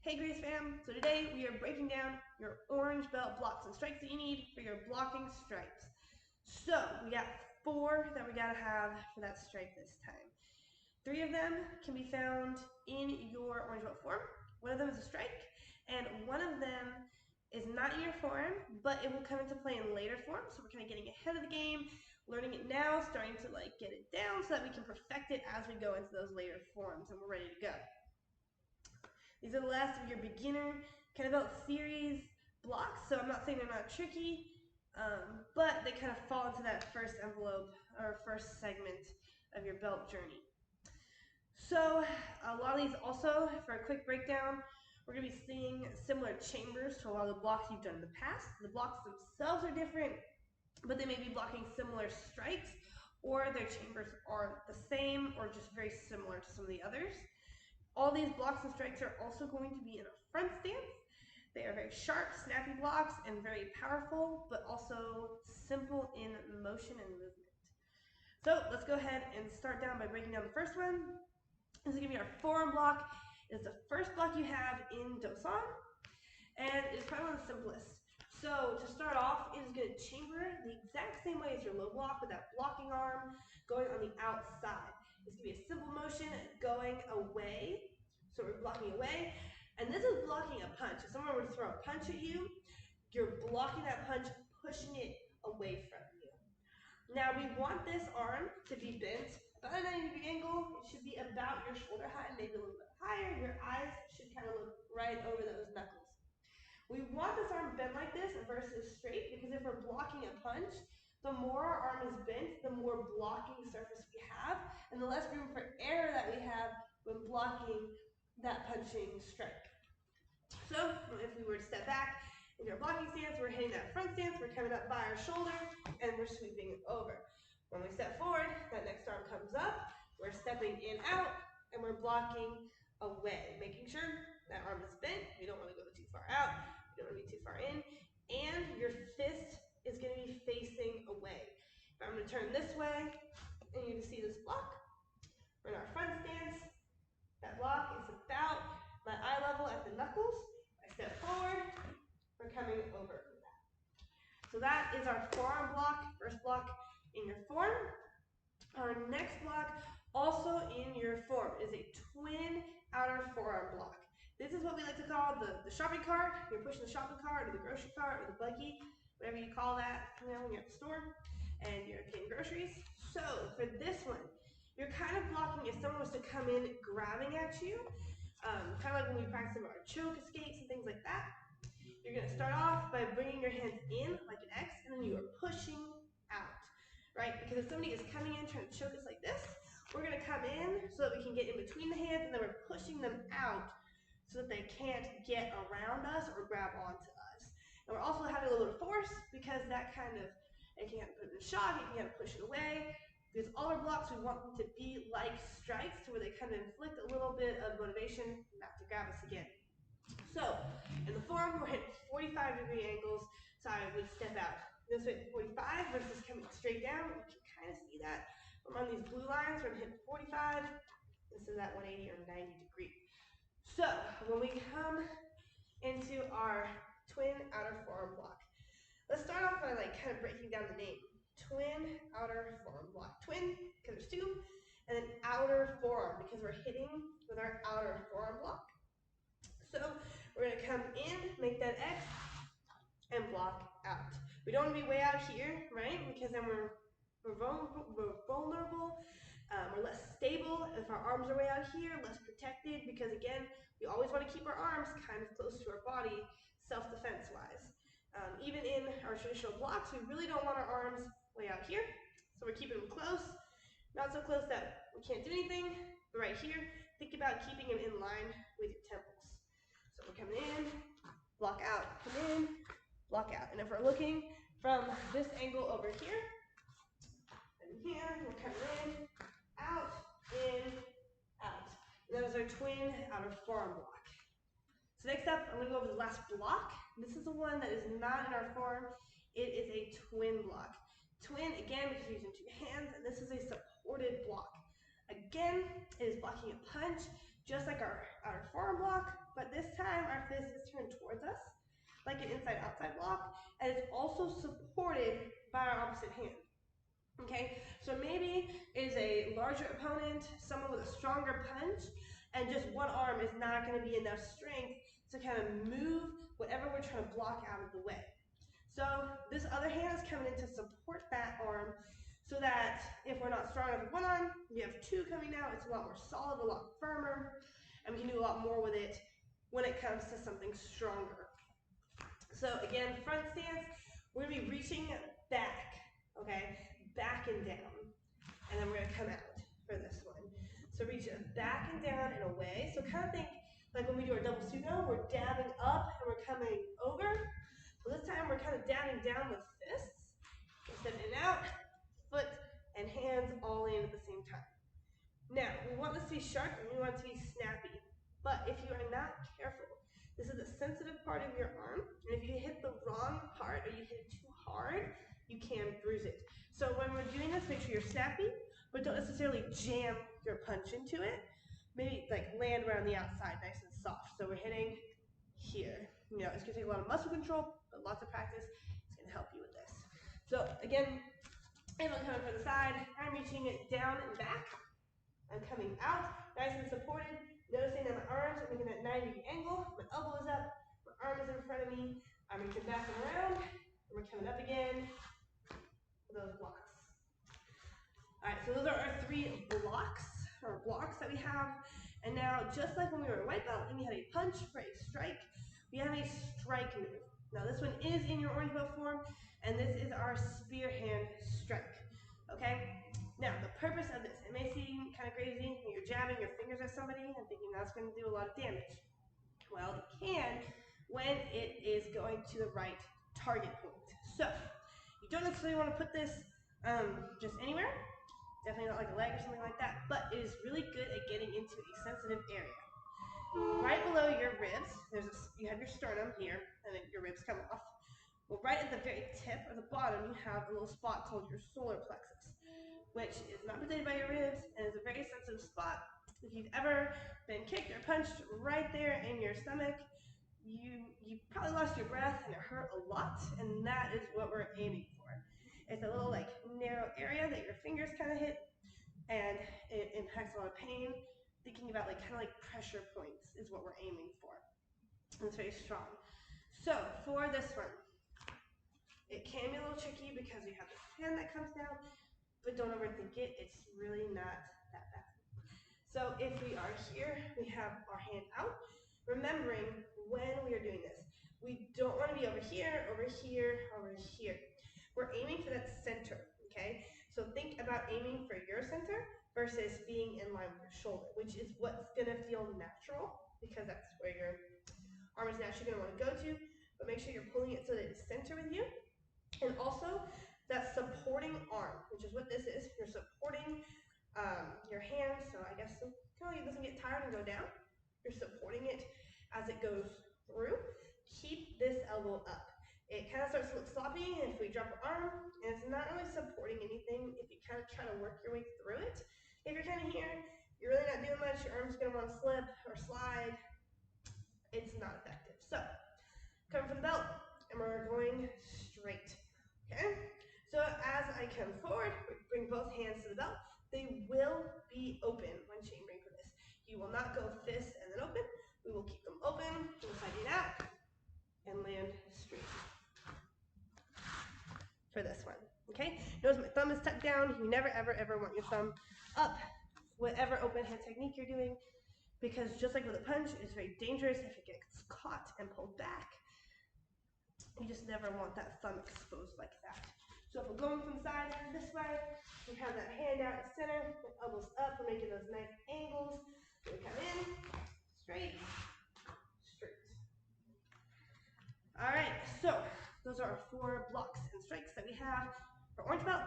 Hey Grace fam, so today we are breaking down your orange belt blocks and strikes that you need for your blocking stripes. So we got 4 that we gotta have for that stripe this time. 3 of them can be found in your orange belt form. One of them is a strike, and one of them is not in your form, but it will come into play in later form. So we're kind of getting ahead of the game, learning it now, starting to get it down so that we can perfect it as we go into those later forms and we're ready to go. These are the last of your beginner kind of belt series blocks, so I'm not saying they're not tricky, but they kind of fall into that first envelope or first segment of your belt journey. So a lot of these also, for a quick breakdown, we're going to be seeing similar chambers to a lot of the blocks you've done in the past. The blocks themselves are different, but they may be blocking similar strikes, or their chambers are the same or just very similar to some of the others. All these blocks and strikes are also going to be in a front stance. They are very sharp, snappy blocks and very powerful, but also simple in motion and movement. So let's go ahead and start down by breaking down the first one. This is going to be our forearm block. It's the first block you have in Dosan, and it's probably one of the simplest. So to start off, it is going to chamber the exact same way as your low block with that blocking arm going on the outside. It's going to be a simple motion going away. So we're blocking away. And this is blocking a punch. If someone were to throw a punch at you, you're blocking that punch, pushing it away from you. Now we want this arm to be bent about a 90-degree angle. It should be about your shoulder height, maybe a little bit higher. Your eyes should kind of look right over those knuckles. We want this arm bent like this versus straight, because if we're blocking a punch, the more our arm is bent, the more blocking surface we have, and the less room for error that we have when blocking that punching strike. So if we were to step back into our blocking stance, we're hitting that front stance, we're coming up by our shoulder, and we're sweeping it over. When we step forward, that next arm comes up, we're stepping in, out, and we're blocking away, making sure that arm is bent. We don't want to go too far out, we don't want to be too far in, and your fist is going to be facing away. If I'm going to turn this way, and you can see this block, we're in our front stance. That block is about my eye level at the knuckles. I step forward, we're coming over that. So that is our forearm block, first block in your form. Our next block, also in your form, is a twin outer forearm block. This is what we like to call the shopping cart. You're pushing the shopping cart or the grocery cart or the buggy, whatever you call that, when you're at the store and you're getting groceries. So for this one, you're kind of blocking if someone was to come in grabbing at you, kind of like when we practice our choke escapes and things like that. You're going to start off by bringing your hands in like an X, and then you are pushing out, right? Because if somebody is coming in trying to choke us like this, we're going to come in so that we can get in between the hands, and then we're pushing them out so that they can't get around us or grab onto us. And we're also having a little bit of force, because that kind of, it can kind of put it in shock, it can kind of push it away. Because all our blocks, we want them to be like strikes, to where they kind of inflict a little bit of motivation not to grab us again. So in the form, we're hitting 45-degree angles, so I would step out this way at 45 versus coming straight down. You can kind of see that. I'm on these blue lines, we're hitting 45. This is at 180 or 90 degree. So when we come into our twin outer forearm block, let's start off by kind of breaking down the name. Twin outer forearm block. Twin, because there's 2, and then outer forearm, because we're hitting with our outer forearm block. So we're going to come in, make that X, and block out. We don't want to be way out here, right? Because then we're vulnerable, we're less stable. If our arms are way out here, less protected, because again, we always want to keep our arms kind of close to our body, self-defense wise. Even in our traditional blocks, we really don't want our arms way out here, so we're keeping them close. Not so close that we can't do anything, but right here, think about keeping them in line with your temples. So we're coming in, block out, come in, block out. And if we're looking from this angle over here, and here, we're coming in, out, in, out. And that is our twin outer forearm block. So next up, I'm going to go over the last block. This is the one that is not in our form. It is a twin block. Twin, again, because we're using 2 hands, and this is a supported block. Again, it is blocking a punch, just like our forearm block, but this time our fist is turned towards us, like an inside-outside block, and it's also supported by our opposite hand. Okay, so maybe it is a larger opponent, someone with a stronger punch, and just one arm is not going to be enough strength to kind of move whatever we're trying to block out of the way. So this other hand is coming in to support that arm so that if we're not strong enough with one arm, we have two coming out. It's a lot more solid, a lot firmer, and we can do a lot more with it when it comes to something stronger. So again, front stance, we're going to be reaching back, okay, back and down, and then we're going to come out for this one. So reach it back and down and away. So kind of think like when we do our double sumo, we're dabbing up and we're coming over. So this time we're kind of dabbing down with fists, instead of in and out, foot and hands all in at the same time. Now, we want this to be sharp and we want it to be snappy, but if you are not careful, this is a sensitive part of your arm, and if you hit the wrong part or you hit it too hard, you can bruise it. So when we're doing this, make sure you're snappy, but don't necessarily jam your punch into it. Maybe like land around the outside, nice and soft. So we're hitting here. You know, it's gonna take a lot of muscle control, but lots of practice is gonna help you with this. So again, if I'm coming from the side, I'm reaching it down and back. I'm coming out, nice and supported. Noticing that my arms are making that 90-degree angle. My elbow is up, my arm is in front of me. I'm reaching back and around, and we're coming up again for those blocks. All right, so those are our three blocks that we have. And now, just like when we were a white belt and we had a punch for a strike, we have a strike move. Now this one is in your orange belt form, and this is our spear hand strike. Okay? Now, the purpose of this, it may seem kind of crazy when you're jabbing your fingers at somebody and thinking that's going to do a lot of damage. Well, it can when it is going to the right target point. So, you don't necessarily want to put this just anywhere. Definitely not like a leg or something like that, but it is really good at getting into a sensitive area. Right below your ribs, you have your sternum here, and then your ribs come off. Well, right at the very tip or the bottom, you have a little spot called your solar plexus, which is not protected by your ribs and is a very sensitive spot. If you've ever been kicked or punched right there in your stomach, you probably lost your breath and it hurt a lot, and that is what we're aiming for. It's a little like narrow area that your fingers kind of hit, and it impacts a lot of pain. Thinking about like kind of like pressure points is what we're aiming for. And it's very strong. So for this one, it can be a little tricky because you have this hand that comes down, but don't overthink it. It's really not that bad. So if we are here, we have our hand out. Remembering when we are doing this, we don't want to be over here, over here, over here. We're aiming for that center, okay? So think about aiming for your center versus being in line with your shoulder, which is what's gonna feel natural because that's where your arm is naturally gonna want to go to, but make sure you're pulling it so that it's center with you. And also that supporting arm, which is what this is. You're supporting your hand, so I guess so it doesn't get tired and go down. You're supporting it as it goes through. Keep this elbow up. It kind of starts to look sloppy if we drop our arm, and it's not really supporting anything if you kind of try to work your way through it. If you're kind of here, you're really not doing much, your arm's going to want to slip or slide. It's not effective. So, coming from the belt, and we're going straight. Okay? So as I come forward, we bring both hands to the belt. They will be open when chambering for this. You will not go fist and then open. We will keep them open, inside and out, and land straight for this one. Okay? Notice my thumb is tucked down. You never, ever, ever want your thumb up, whatever open hand technique you're doing, because just like with a punch, it's very dangerous if it gets caught and pulled back. You just never want that thumb exposed like that. So if we're going from the side this way, we have that hand out at center, the elbows up, we're making those nice angles. So we come in, straight, straight. All right, so those are our 4 blocks and strikes that we have for orange belt.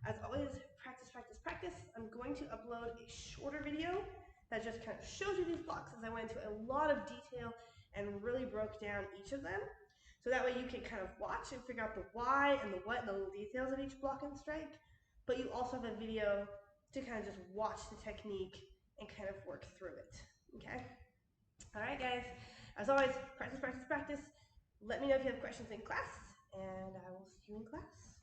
As always, practice, practice, practice. I'm going to upload a shorter video that just kind of shows you these blocks as I went into a lot of detail and really broke down each of them. So that way you can kind of watch and figure out the why and the what and the little details of each block and strike. But you also have a video to kind of just watch the technique and kind of work through it. Okay? All right, guys. As always, practice, practice, practice. Let me know if you have questions in class, and I will see you in class.